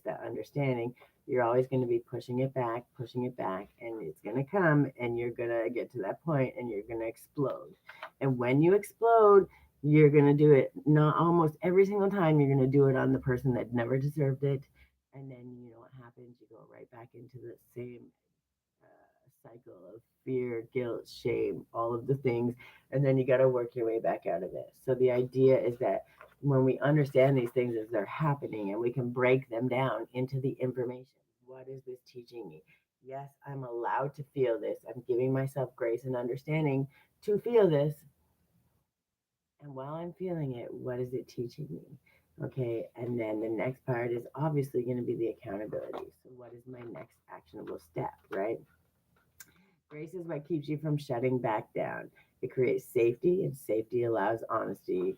that understanding, you're always going to be pushing it back, and it's going to come, and you're going to get to that point, and you're going to explode. And when you explode, you're going to do it not almost every single time. You're going to do it on the person that never deserved it. And then you know what happens? You go right back into the same cycle of fear, guilt, shame, all of the things, and then you got to work your way back out of it. So the idea is that when we understand these things as they're happening and we can break them down into the information, what is this teaching me? Yes, I'm allowed to feel this. I'm giving myself grace and understanding to feel this. And while I'm feeling it, what is it teaching me? Okay, and then the next part is obviously going to be the accountability. So, what is my next actionable step, right? Grace is what keeps you from shutting back down. It creates safety, and safety allows honesty.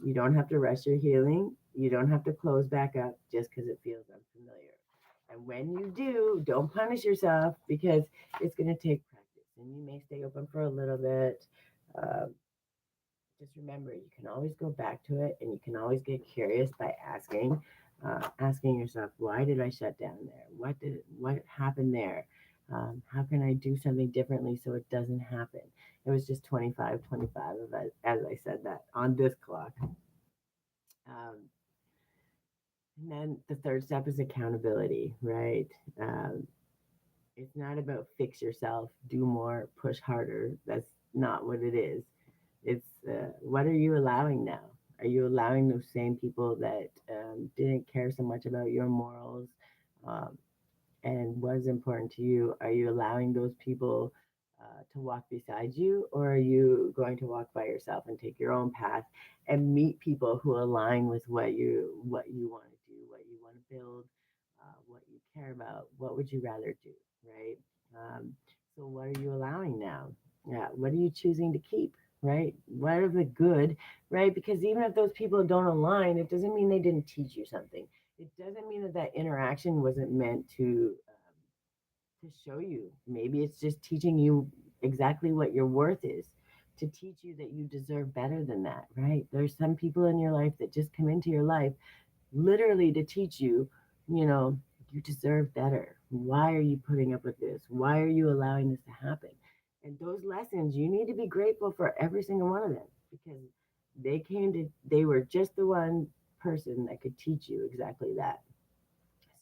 You don't have to rush your healing. You don't have to close back up just because it feels unfamiliar. And when you do, don't punish yourself because it's going to take practice. And you may stay open for a little bit. Um, just remember, you can always go back to it, and you can always get curious by asking yourself, why did I shut down there? What happened there? How can I do something differently so it doesn't happen? It was just 25, as I said that on this clock. And then the third step is accountability, right? Um, it's not about fix yourself, do more, push harder. That's not what it is. It's what are you allowing now? Are you allowing those same people that didn't care so much about your morals um, and was important to you? Are you allowing those people to walk beside you, or are you going to walk by yourself and take your own path and meet people who align with what you want to do, what you want to build, what you care about? What would you rather do, right? So what are you allowing now? Yeah, what are you choosing to keep? Right? What are the good, right? Because even if those people don't align, it doesn't mean they didn't teach you something. It doesn't mean that that interaction wasn't meant to show you. Maybe it's just teaching you exactly what your worth is, to teach you that you deserve better than that, right? There's some people in your life that just come into your life literally to teach you, you know, you deserve better. Why are you putting up with this? Why are you allowing this to happen? And those lessons, you need to be grateful for every single one of them because they were just the one person that could teach you exactly that.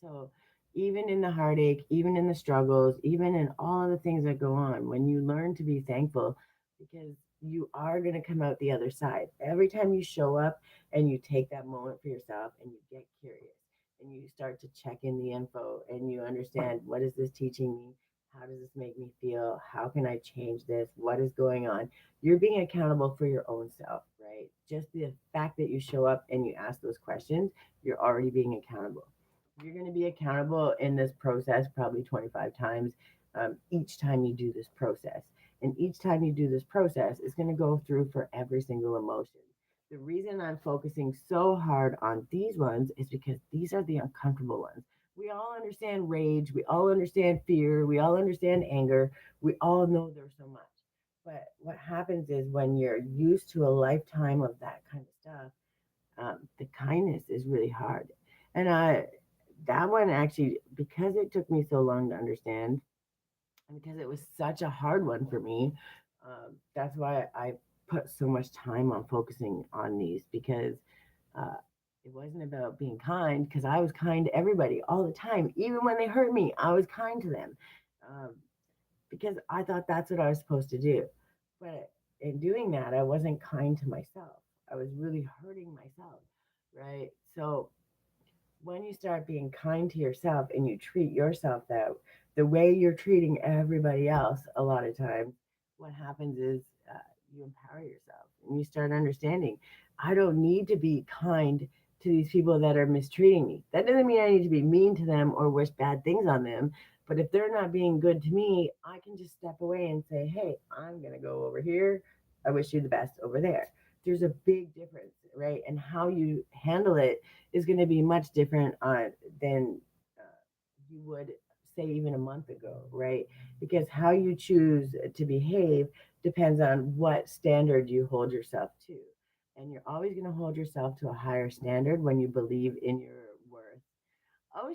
So, even in the heartache, even in the struggles, even in all of the things that go on, when you learn to be thankful, because you are going to come out the other side. Every time you show up and you take that moment for yourself and you get curious and you start to check in the info and you understand, what is this teaching me? How does this make me feel? How can I change this? What is going on? You're being accountable for your own self, right? Just the fact that you show up and you ask those questions, you're already being accountable. You're going to be accountable in this process probably 25 times each time you do this process. And each time you do this process, it's going to go through for every single emotion. The reason I'm focusing so hard on these ones is because these are the uncomfortable ones. We all understand rage, we all understand fear, we all understand anger, we all know there's so much. But what happens is when you're used to a lifetime of that kind of stuff, the kindness is really hard. And that one actually, because it took me so long to understand, and because it was such a hard one for me, that's why I put so much time on focusing on these because uh, it wasn't about being kind because I was kind to everybody all the time. Even when they hurt me, I was kind to them um, because I thought that's what I was supposed to do. But in doing that, I wasn't kind to myself. I was really hurting myself, right? So when you start being kind to yourself and you treat yourself that the way you're treating everybody else a lot of times, what happens is you empower yourself and you start understanding, I don't need to be kind to these people that are mistreating me. That doesn't mean I need to be mean to them or wish bad things on them, but if they're not being good to me, I can just step away and say, hey, I'm going to go over here. I wish you the best over there. There's a big difference, right? And how you handle it is going to be much different than you would say even a month ago, right? Because how you choose to behave depends on what standard you hold yourself to. And you're always going to hold yourself to a higher standard when you believe in your worth. Oh,